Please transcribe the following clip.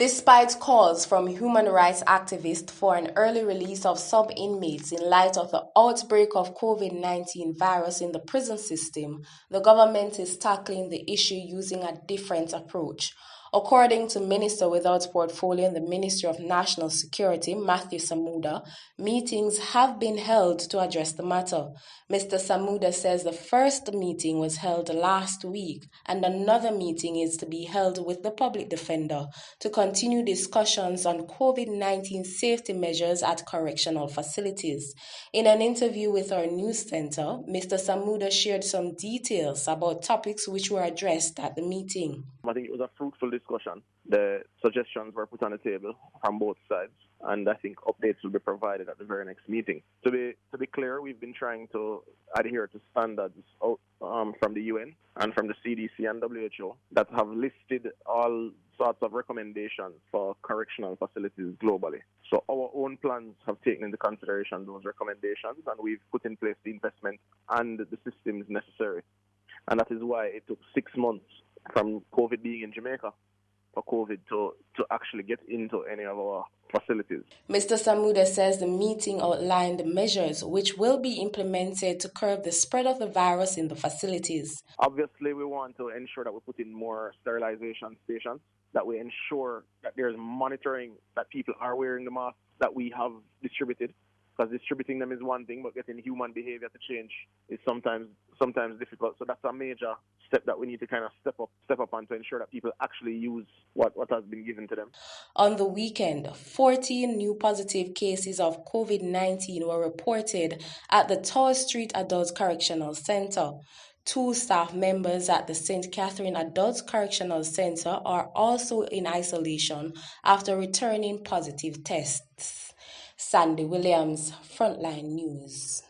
Despite calls from human rights activists for an early release of sub-inmates in light of the outbreak of COVID-19 virus in the prison system, the government is tackling the issue using a different approach. According to Minister without portfolio in the Ministry of National Security, Matthew Samuda, meetings have been held to address the matter. Mr. Samuda says the first meeting was held last week and another meeting is to be held with the public defender to continue discussions on COVID-19 safety measures at correctional facilities. In an interview with our news center, Mr. Samuda shared some details about topics which were addressed at the meeting. I think it was a fruitful discussion. The suggestions were put on the table from both sides, and I think updates will be provided at the very next meeting. To be clear, we've been trying to adhere to standards from the UN and from the CDC and WHO that have listed all sorts of recommendations for correctional facilities globally. So our own plans have taken into consideration those recommendations, and we've put in place the investment and the systems necessary. And that is why it took 6 months from COVID being in Jamaica for COVID to actually get into any of our facilities. Mr. Samuda says the meeting outlined the measures which will be implemented to curb the spread of the virus in the facilities. Obviously, we want to ensure that we put in more sterilization stations, that we ensure that there's monitoring, that people are wearing the masks that we have distributed. Because distributing them is one thing, but getting human behavior to change is sometimes difficult. So that's a major step that we need to kind of step up on to ensure that people actually use what has been given to them. On the weekend, 14 new positive cases of COVID-19 were reported at the Tower Street Adult Correctional Center. 2 staff members at the St. Catherine Adult Correctional Center are also in isolation after returning positive tests. Sandy Williams, Frontline News.